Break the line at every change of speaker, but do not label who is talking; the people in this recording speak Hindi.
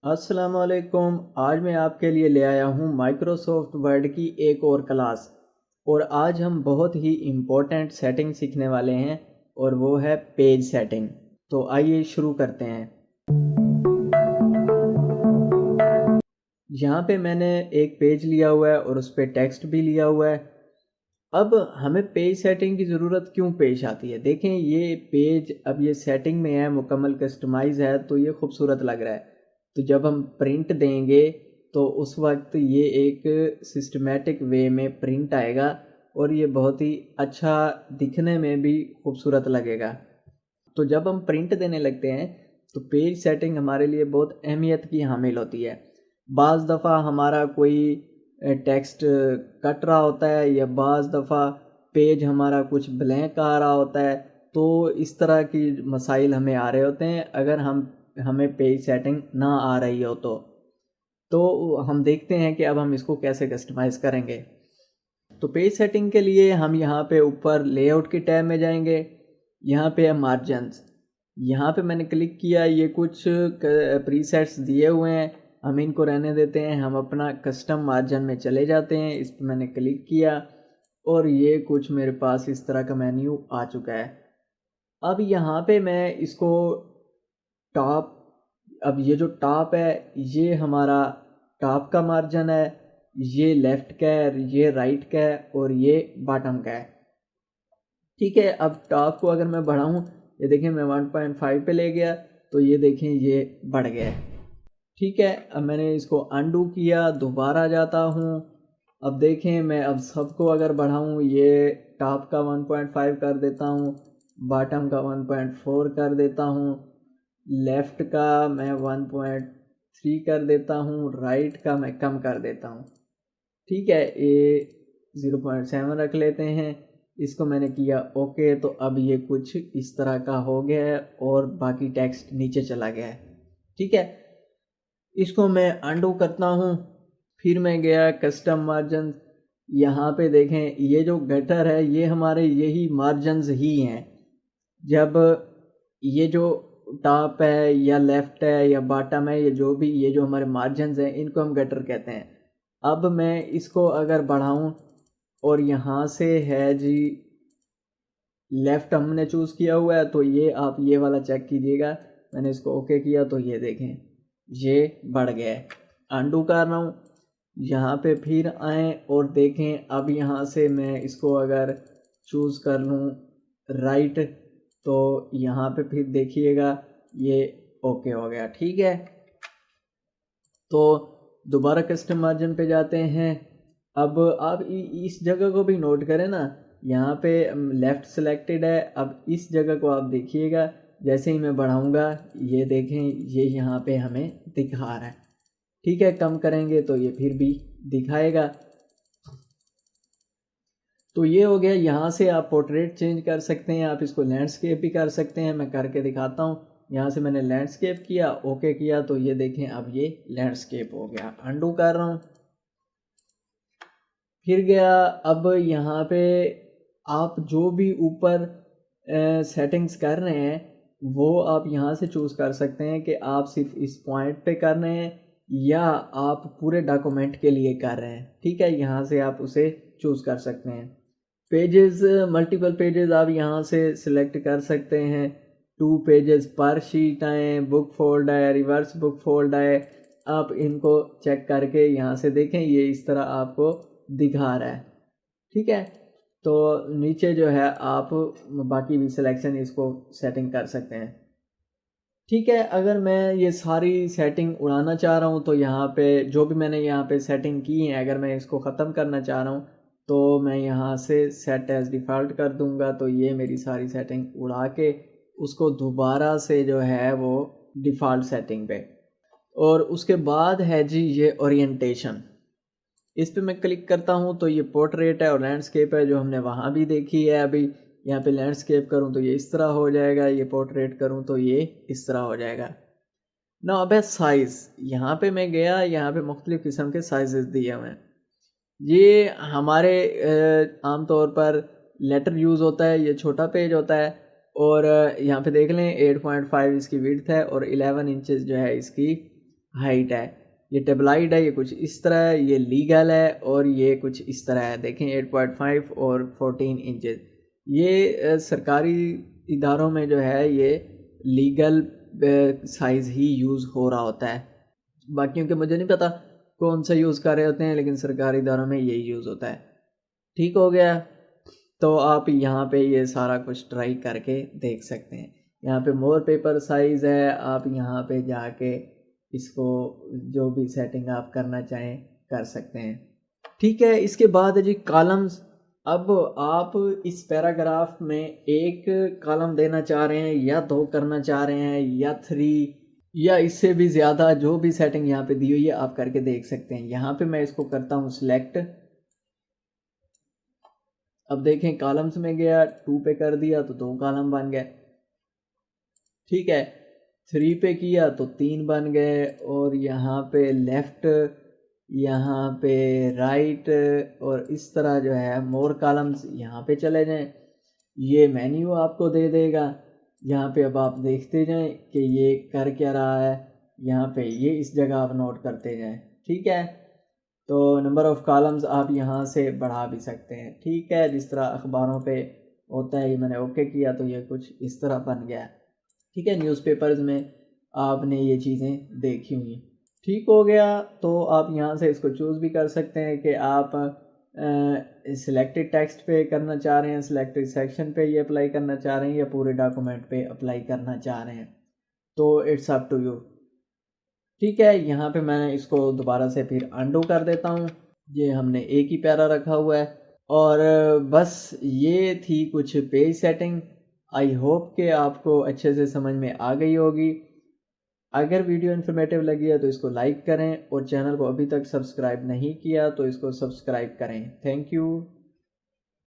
अस्सलामुअलैकुम। आज मैं आपके लिए ले आया हूँ माइक्रोसॉफ्ट वर्ड की एक और क्लास। और आज हम बहुत ही इम्पोर्टेंट सेटिंग सीखने वाले हैं और वो है पेज सेटिंग। तो आइए शुरू करते हैं। यहाँ पे मैंने एक पेज लिया हुआ है और उस पर टेक्स्ट भी लिया हुआ है। अब हमें पेज सेटिंग की ज़रूरत क्यों पेश आती है? देखें, ये पेज अब ये सेटिंग में है, मुकम्मल कस्टमाइज़ है, तो ये खूबसूरत लग रहा है। तो जब हम प्रिंट देंगे तो उस वक्त ये एक सिस्टमेटिक वे में प्रिंट आएगा और ये बहुत ही अच्छा दिखने में भी खूबसूरत लगेगा। तो जब हम प्रिंट देने लगते हैं तो पेज सेटिंग हमारे लिए बहुत अहमियत की हामिल होती है। बाज़ दफ़ा हमारा कोई टेक्स्ट कट रहा होता है या बाज़ दफ़ा पेज हमारा कुछ ब्लैंक आ रहा होता है। तो इस तरह की मसाइल हमें आ रहे होते हैं अगर हमें पेज सेटिंग ना आ रही हो तो हम देखते हैं कि अब हम इसको कैसे कस्टमाइज़ करेंगे। तो पेज सेटिंग के लिए हम यहाँ पे ऊपर लेआउट की टैब में जाएंगे। यहाँ पे है मार्जिन्स। यहाँ पे मैंने क्लिक किया। ये कुछ प्रीसेट्स दिए हुए हैं, हम इनको रहने देते हैं। हम अपना कस्टम मार्जिन में चले जाते हैं। इस पर मैंने क्लिक किया और ये कुछ मेरे पास इस तरह का मेन्यू आ चुका है। अब यहाँ पे मैं इसको टॉप अब ये जो टॉप है ये हमारा टॉप का मार्जिन है, ये लेफ़्ट का है, ये राइट का है और ये बॉटम का है। ठीक है, अब टॉप को अगर मैं बढ़ाऊँ, ये देखें मैं 1.5 पे ले गया तो ये देखें ये बढ़ गया है। ठीक है, अब मैंने इसको अनडू किया, दोबारा जाता हूँ। अब देखें मैं अब सबको अगर बढ़ाऊँ, ये टॉप का 1.5 कर देता हूँ, बॉटम का 1.4 कर देता हूँ, लेफ़्ट का मैं 1.3 कर देता हूँ, राइट का मैं कम कर देता हूँ। ठीक है, ये 0.7 रख लेते हैं। इसको मैंने किया ओके। तो अब ये कुछ इस तरह का हो गया है और बाकी टेक्स्ट नीचे चला गया है। ठीक है, इसको मैं अनडू करता हूँ। फिर मैं गया कस्टम मार्जिन। यहाँ पे देखें ये जो गटर है ये हमारे यही मार्जिन्स ही हैं। जब ये जो टॉप है या लेफ़्ट है या बॉटम है, ये जो हमारे मार्जिन्स हैं इनको हम गटर कहते हैं। अब मैं इसको अगर बढ़ाऊं और यहाँ से है जी लेफ़्ट हमने चूज़ किया हुआ है, तो ये आप ये वाला चेक कीजिएगा। मैंने इसको ओके किया तो ये देखें ये बढ़ गया है। अनडू कर रहा हूँ, यहाँ पे फिर आएँ और देखें। अब यहाँ से मैं इसको अगर चूज़ कर लूँ राइट, तो यहाँ पे फिर देखिएगा ये ओके हो गया। ठीक है, तो दोबारा कस्टम मार्जिन पे जाते हैं। अब आप इस जगह को भी नोट करें ना, यहाँ पे लेफ़्ट सेलेक्टेड है। अब इस जगह को आप देखिएगा, जैसे ही मैं बढ़ाऊँगा ये देखें ये यहाँ पे हमें दिखा रहा है। ठीक है, कम करेंगे तो ये फिर भी दिखाएगा। तो ये हो गया। यहाँ से आप पोर्ट्रेट चेंज कर सकते हैं, आप इसको लैंडस्केप भी कर सकते हैं। मैं करके दिखाता हूँ। यहाँ से मैंने लैंडस्केप किया, ओके किया, तो ये देखें अब ये लैंडस्केप हो गया। अनडू कर रहा हूँ, फिर गया। अब यहाँ पे आप जो भी ऊपर सेटिंग्स कर रहे हैं वो आप यहाँ से चूज़ कर सकते हैं कि आप सिर्फ इस पॉइंट पे कर रहे हैं या आप पूरे डॉक्यूमेंट के लिए कर रहे हैं। ठीक है, यहाँ से आप उसे चूज़ कर सकते हैं। पेजेस, मल्टीपल पेजेस आप यहाँ से सिलेक्ट कर सकते हैं। 2 पेजेस पर शीट आए, बुक फोल्ड आए, रिवर्स बुक फोल्ड आए। आप इनको चेक करके यहाँ से देखें ये इस तरह आपको दिखा रहा है। ठीक है, तो नीचे जो है आप बाकी भी सिलेक्शन इसको सेटिंग कर सकते हैं। ठीक है, अगर मैं ये सारी सेटिंग उड़ाना चाह रहा हूँ तो यहाँ पे जो भी मैंने यहाँ पे सेटिंग की है अगर मैं इसको ख़त्म करना चाह रहा हूँ तो मैं यहाँ से सेट एज़ डिफ़ॉल्ट कर दूँगा। तो ये मेरी सारी सेटिंग उड़ा के उसको दोबारा से जो है वो डिफ़ॉल्ट सेटिंग पे। और उसके बाद है जी ये ओरिएंटेशन। इस पे मैं क्लिक करता हूँ तो ये पोर्ट्रेट है और लैंडस्केप है जो हमने वहाँ भी देखी है। अभी यहाँ पे लैंडस्केप करूँ तो ये इस तरह हो जाएगा, ये पोर्ट्रेट करूँ तो ये इस तरह हो जाएगा ना। अब है साइज़। यहाँ पे मैं गया, यहाँ पे मुख्तलिफ़ किस्म के साइजेस दिए हुए हैं। ये हमारे आम तौर पर लेटर यूज़ होता है, ये छोटा पेज होता है। और यहाँ पे देख लें 8.5 इसकी विड्थ है और 11 इंचेस जो है इसकी हाइट है। ये टेबलाइड है, ये कुछ इस तरह है, ये लीगल है और ये कुछ इस तरह है। देखें 8.5 और 14 इंचेस। ये सरकारी इदारों में जो है ये लीगल साइज़ ही यूज़ हो रहा होता है। बाकियों के मुझे नहीं पता कौन सा यूज़ कर रहे होते हैं, लेकिन सरकारी इदारों में यही यूज़ होता है। ठीक हो गया। तो आप यहाँ पे ये सारा कुछ ट्राई करके देख सकते हैं। यहाँ पे मोर पेपर साइज़ है, आप यहाँ पे जाके इसको जो भी सेटिंग आप करना चाहें कर सकते हैं। ठीक है, इसके बाद है जी कॉलम्स। अब आप इस पैराग्राफ में एक कॉलम देना चाह रहे हैं या 2 करना चाह रहे हैं या 3 या इससे भी ज़्यादा, जो भी सेटिंग यहाँ पे दी हुई है आप करके देख सकते हैं। यहाँ पे मैं इसको करता हूँ सिलेक्ट। अब देखें कॉलम्स में गया, 2 पे कर दिया तो 2 कॉलम बन गए। ठीक है, 3 पे किया तो 3 बन गए और यहाँ पे लेफ़्ट, यहाँ पे राइट और इस तरह जो है मोर कॉलम्स यहाँ पे चले जाएं। ये मेन्यू आपको दे देगा। यहाँ पे अब आप देखते जाएं कि ये कर क्या रहा है। यहाँ पे ये इस जगह आप नोट करते जाएं। ठीक है, तो नंबर ऑफ़ कॉलम्स आप यहाँ से बढ़ा भी सकते हैं। ठीक है, जिस तरह अखबारों पे होता है, ये मैंने ओके किया तो ये कुछ इस तरह बन गया। ठीक है, न्यूज़पेपर्स में आपने ये चीज़ें देखी हुई। ठीक हो गया, तो आप यहाँ से इसको चूज़ भी कर सकते हैं कि आप सिलेक्टेड टेक्स्ट पे करना चाह रहे हैं, सिलेक्टेड सेक्शन पे ये अप्लाई करना चाह रहे हैं या पूरे डॉक्यूमेंट पे अप्लाई करना चाह रहे हैं। तो इट्स अप टू यू। ठीक है, यहाँ पे मैं इसको दोबारा से फिर अंडू कर देता हूँ। ये हमने एक ही पैरा रखा हुआ है और बस ये थी कुछ पेज सेटिंग। आई होप कि आपको अच्छे से समझ में आ गई होगी। अगर वीडियो इन्फॉर्मेटिव लगी है तो इसको लाइक करें और चैनल को अभी तक सब्सक्राइब नहीं किया तो इसको सब्सक्राइब करें। Thank you.